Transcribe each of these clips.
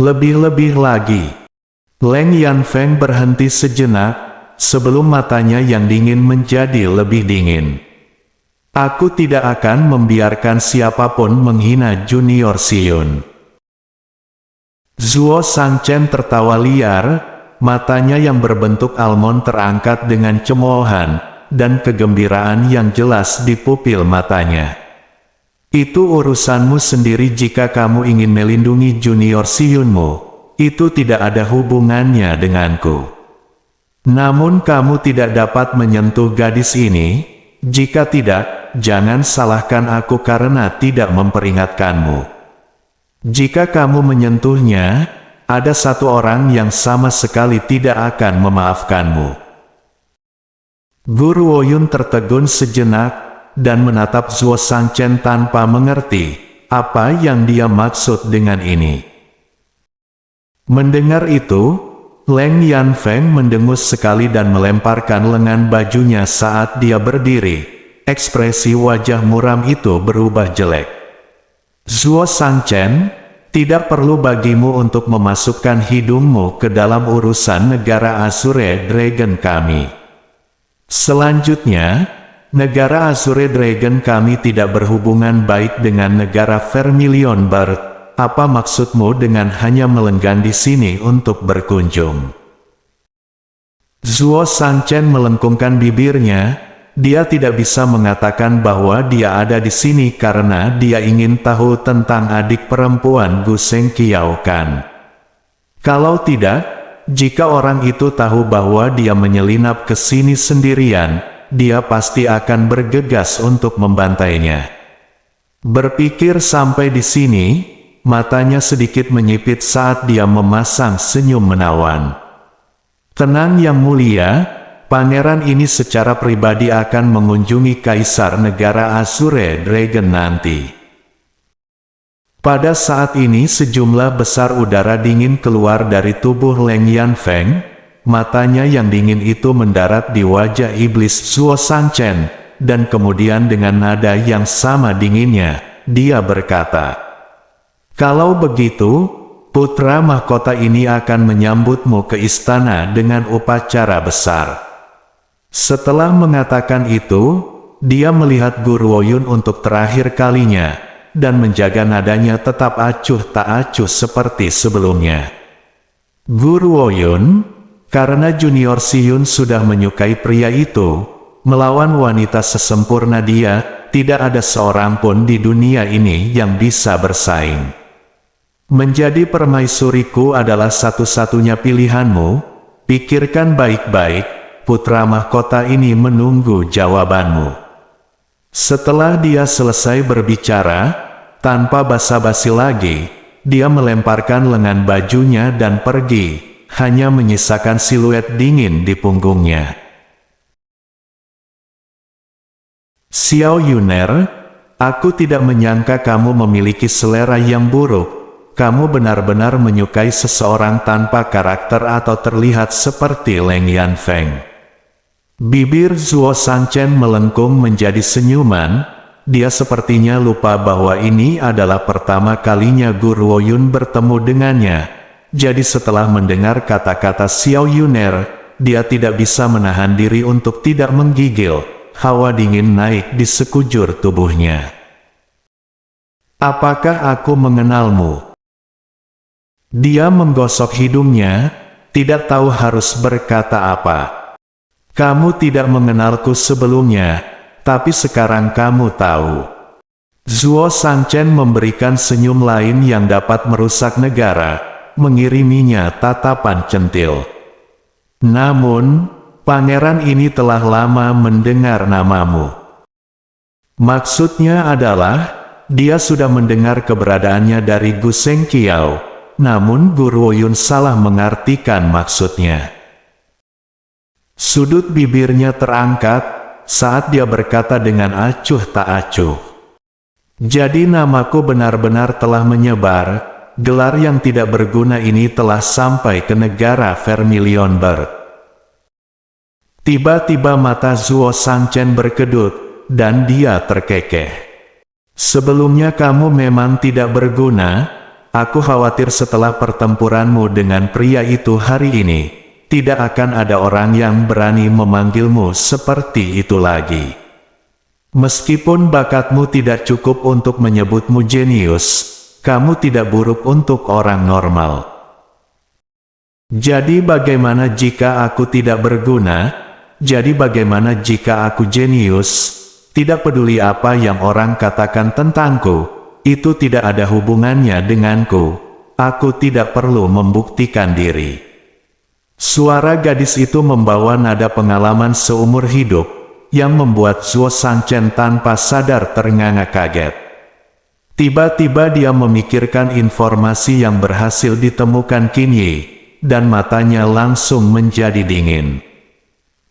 Lebih-lebih lagi, Leng Yanfeng berhenti sejenak, sebelum matanya yang dingin menjadi lebih dingin. Aku tidak akan membiarkan siapapun menghina Junior Xion. Zuo Shangchen tertawa liar, matanya yang berbentuk almond terangkat dengan cemoohan, dan kegembiraan yang jelas di pupil matanya. Itu urusanmu sendiri. Jika kamu ingin melindungi Junior Xiunmu, itu tidak ada hubungannya denganku. Namun kamu tidak dapat menyentuh gadis ini. Jika tidak, jangan salahkan aku karena tidak memperingatkanmu. Jika kamu menyentuhnya, ada satu orang yang sama sekali tidak akan memaafkanmu. Guru Woyun tertegun sejenak, dan menatap Zuo Shangchen tanpa mengerti apa yang dia maksud dengan ini. Mendengar itu, Leng Yanfeng mendengus sekali dan melemparkan lengan bajunya saat dia berdiri. Ekspresi wajah muram itu berubah jelek. Zuo Shangchen, tidak perlu bagimu untuk memasukkan hidungmu ke dalam urusan negara Azure Dragon kami. Selanjutnya, negara Azure Dragon kami tidak berhubungan baik dengan negara Vermilion Bird. Apa maksudmu dengan hanya melenggang di sini untuk berkunjung? Zuo Shangchen melengkungkan bibirnya. Dia tidak bisa mengatakan bahwa dia ada di sini karena dia ingin tahu tentang adik perempuan Gu Seng Kiao Kan. Kalau tidak, jika orang itu tahu bahwa dia menyelinap ke sini sendirian, dia pasti akan bergegas untuk membantainya. Berpikir sampai di sini, matanya sedikit menyipit saat dia memasang senyum menawan. Tenang Yang Mulia, pangeran ini secara pribadi akan mengunjungi Kaisar Negara Azure Dragon nanti. Pada saat ini sejumlah besar udara dingin keluar dari tubuh Leng Yanfeng. Matanya yang dingin itu mendarat di wajah iblis Zuo Shangchen, dan kemudian dengan nada yang sama dinginnya, dia berkata, "Kalau begitu, putra mahkota ini akan menyambutmu ke istana dengan upacara besar." Setelah mengatakan itu, dia melihat Guru Woyun untuk terakhir kalinya, dan menjaga nadanya tetap acuh tak acuh seperti sebelumnya. Guru Woyun, karena Junior Xion sudah menyukai pria itu, melawan wanita sesempurna dia, tidak ada seorang pun di dunia ini yang bisa bersaing. Menjadi permaisuriku adalah satu-satunya pilihanmu. Pikirkan baik-baik, putra mahkota ini menunggu jawabanmu. Setelah dia selesai berbicara, tanpa basa-basi lagi, dia melemparkan lengan bajunya dan pergi, hanya menyisakan siluet dingin di punggungnya. Xiao Yuner, aku tidak menyangka kamu memiliki selera yang buruk. Kamu benar-benar menyukai seseorang tanpa karakter atau terlihat seperti Leng Yanfeng. Bibir Zuo Shangchen melengkung menjadi senyuman. Dia sepertinya lupa bahwa ini adalah pertama kalinya Guru Woyun bertemu dengannya. Jadi setelah mendengar kata-kata Xiao Yuner, dia tidak bisa menahan diri untuk tidak menggigil. Hawa dingin naik di sekujur tubuhnya. Apakah aku mengenalmu? Dia menggosok hidungnya, tidak tahu harus berkata apa. Kamu tidak mengenalku sebelumnya, tapi sekarang kamu tahu. Zuo Shangchen memberikan senyum lain yang dapat merusak negara, mengiriminya tatapan centil. Namun, pangeran ini telah lama mendengar namamu. Maksudnya adalah, dia sudah mendengar keberadaannya dari Gu Seng Kiao, namun Guru Woyun salah mengartikan maksudnya. Sudut bibirnya terangkat, saat dia berkata dengan acuh tak acuh. Jadi namaku benar-benar telah menyebar. Gelar yang tidak berguna ini telah sampai ke negara Vermilion Bird. Tiba-tiba mata Zuo Shangchen berkedut, dan dia terkekeh. Sebelumnya kamu memang tidak berguna, aku khawatir setelah pertempuranmu dengan pria itu hari ini, tidak akan ada orang yang berani memanggilmu seperti itu lagi. Meskipun bakatmu tidak cukup untuk menyebutmu jenius, kamu tidak buruk untuk orang normal. Jadi bagaimana jika aku tidak berguna? Jadi bagaimana jika aku jenius? Tidak peduli apa yang orang katakan tentangku, itu tidak ada hubungannya denganku. Aku tidak perlu membuktikan diri. Suara gadis itu membawa nada pengalaman seumur hidup, yang membuat Zhuo Shangchen tanpa sadar ternganga kaget. Tiba-tiba dia memikirkan informasi yang berhasil ditemukan Qin Yi, dan matanya langsung menjadi dingin.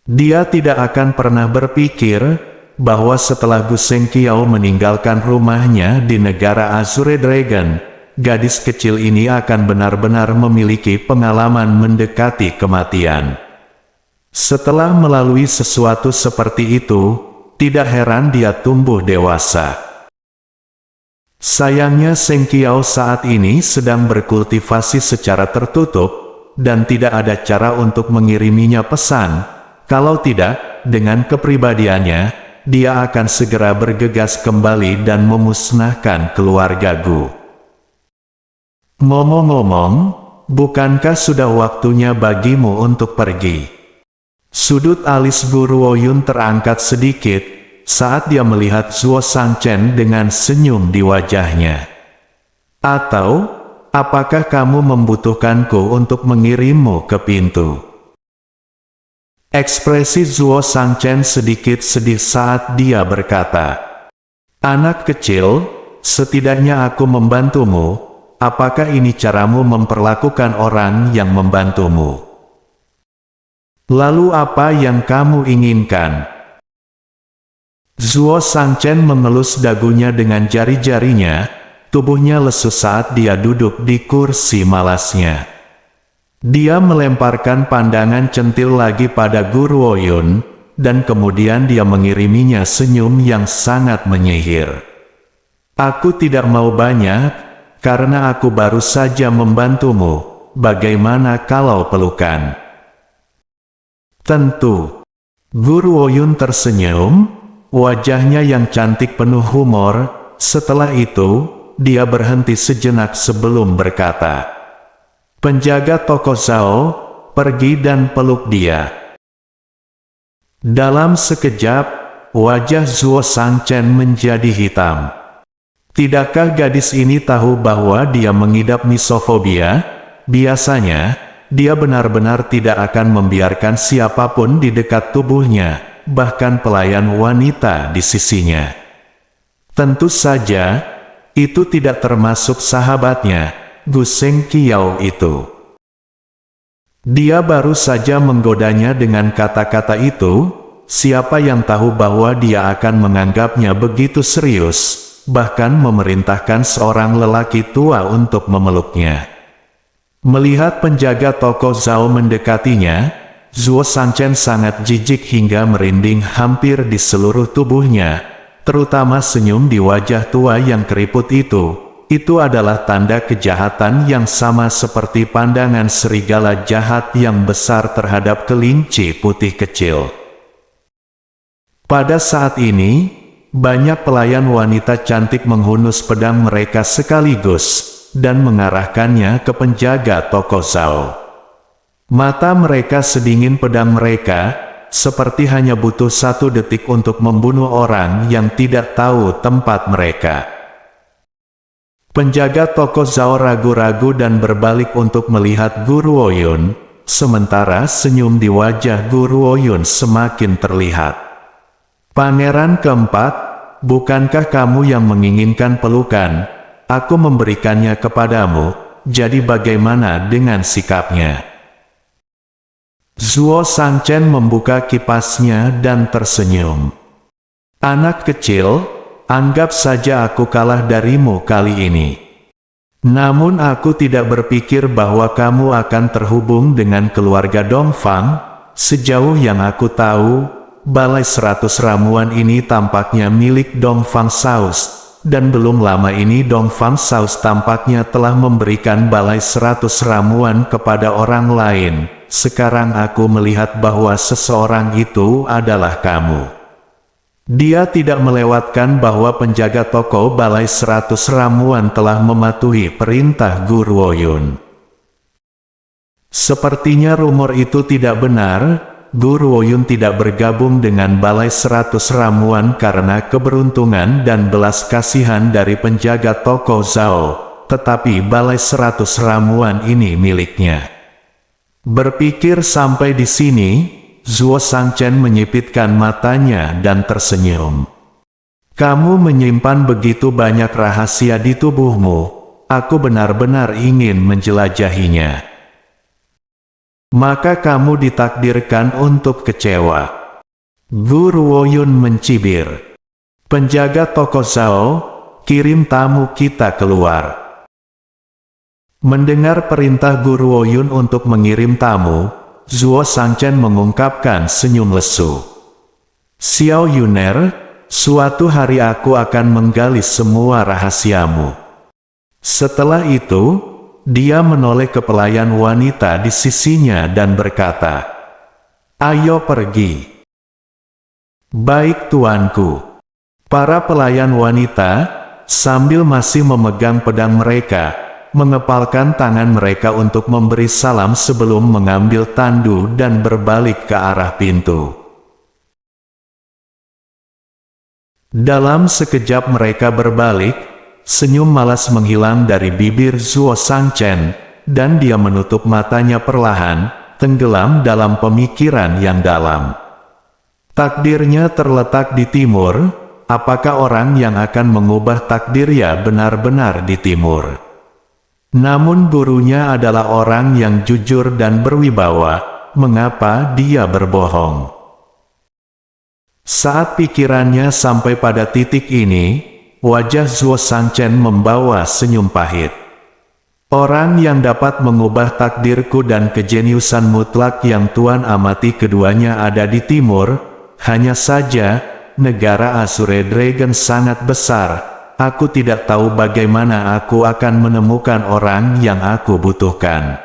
Dia tidak akan pernah berpikir bahwa setelah Gu Zhengqiao meninggalkan rumahnya di negara Azure Dragon, gadis kecil ini akan benar-benar memiliki pengalaman mendekati kematian. Setelah melalui sesuatu seperti itu, tidak heran dia tumbuh dewasa. Sayangnya Zhengqiao saat ini sedang berkultivasi secara tertutup, dan tidak ada cara untuk mengiriminya pesan. Kalau tidak, dengan kepribadiannya, dia akan segera bergegas kembali dan memusnahkan keluarga Gu. Ngomong-ngomong, bukankah sudah waktunya bagimu untuk pergi? Sudut alis Gu Ruoyun terangkat sedikit, saat dia melihat Zhuo Shangchen dengan senyum di wajahnya. Atau, apakah kamu membutuhkanku untuk mengirimmu ke pintu? Ekspresi Zhuo Shangchen sedikit sedih saat dia berkata, "Anak kecil, setidaknya aku membantumu. Apakah ini caramu memperlakukan orang yang membantumu? Lalu apa yang kamu inginkan?" Zhuo Shangchen mengelus dagunya dengan jari-jarinya, tubuhnya lesu saat dia duduk di kursi malasnya. Dia melemparkan pandangan centil lagi pada Gu Ruoyun, dan kemudian dia mengiriminya senyum yang sangat menyihir. "Aku tidak mau banyak, karena aku baru saja membantumu. Bagaimana kalau pelukan?" "Tentu." Gu Ruoyun tersenyum, wajahnya yang cantik penuh humor. Setelah itu, dia berhenti sejenak sebelum berkata, "Penjaga toko Zhao, pergi dan peluk dia." Dalam sekejap, wajah Zhuo Shangchen menjadi hitam. Tidakkah gadis ini tahu bahwa dia mengidap misofobia? Biasanya, dia benar-benar tidak akan membiarkan siapapun di dekat tubuhnya, bahkan pelayan wanita di sisinya. Tentu saja, itu tidak termasuk sahabatnya, Gu Zhengqiao itu. Dia baru saja menggodanya dengan kata-kata itu. Siapa yang tahu bahwa dia akan menganggapnya begitu serius, bahkan memerintahkan seorang lelaki tua untuk memeluknya. Melihat penjaga toko Zhao mendekatinya, Zhuo Shangchen sangat jijik hingga merinding hampir di seluruh tubuhnya, terutama senyum di wajah tua yang keriput itu. Itu adalah tanda kejahatan yang sama seperti pandangan serigala jahat yang besar terhadap kelinci putih kecil. Pada saat ini, banyak pelayan wanita cantik menghunus pedang mereka sekaligus, dan mengarahkannya ke penjaga toko Zhao. Mata mereka sedingin pedang mereka, seperti hanya butuh 1 detik untuk membunuh orang yang tidak tahu tempat mereka. Penjaga toko Zhao ragu-ragu dan berbalik untuk melihat Gu Ruoyun, sementara senyum di wajah Gu Ruoyun semakin terlihat. "Pangeran keempat, bukankah kamu yang menginginkan pelukan? Aku memberikannya kepadamu, jadi bagaimana dengan sikapnya?" Zhuo Shangchen membuka kipasnya dan tersenyum. "Anak kecil, anggap saja aku kalah darimu kali ini. Namun aku tidak berpikir bahwa kamu akan terhubung dengan keluarga Dongfang. Sejauh yang aku tahu, Balai 100 Ramuan ini tampaknya milik Dongfang Saus. dan belum lama ini Dong Fang Saus tampaknya telah memberikan balai 100 ramuan kepada orang lain. Sekarang aku melihat bahwa seseorang itu adalah kamu. Dia tidak melewatkan bahwa penjaga toko balai 100 ramuan telah mematuhi perintah Gu Ruoyun. Sepertinya rumor itu tidak benar. Gu Ruoyun tidak bergabung dengan balai 100 ramuan karena keberuntungan dan belas kasihan dari penjaga toko Zhao, tetapi balai 100 ramuan ini miliknya. Berpikir sampai di sini, Zuo Shangchen menyipitkan matanya dan tersenyum. Kamu menyimpan begitu banyak rahasia di tubuhmu, aku benar-benar ingin menjelajahinya. Maka kamu ditakdirkan untuk kecewa. Gu Ruoyun mencibir. Penjaga toko Zhao, kirim tamu kita keluar. Mendengar perintah Gu Ruoyun untuk mengirim tamu, Zuo Shangchen mengungkapkan senyum lesu. Xiao Yuner, suatu hari aku akan menggali semua rahasiamu. Setelah itu, dia menoleh ke pelayan wanita di sisinya dan berkata, "Ayo pergi." "Baik tuanku." Para pelayan wanita, sambil masih memegang pedang mereka, mengepalkan tangan mereka untuk memberi salam sebelum mengambil tandu dan berbalik ke arah pintu. Dalam sekejap mereka berbalik, senyum malas menghilang dari bibir Zuo Shangchen, dan dia menutup matanya perlahan, tenggelam dalam pemikiran yang dalam. Takdirnya terletak di timur, apakah orang yang akan mengubah takdirnya benar-benar di timur? Namun gurunya adalah orang yang jujur dan berwibawa, mengapa dia berbohong? Saat pikirannya sampai pada titik ini, wajah Zuo Shangchen membawa senyum pahit. Orang yang dapat mengubah takdirku dan kejeniusan mutlak yang Tuan amati keduanya ada di timur, hanya saja, negara Azure Dragon sangat besar. Aku tidak tahu bagaimana aku akan menemukan orang yang aku butuhkan.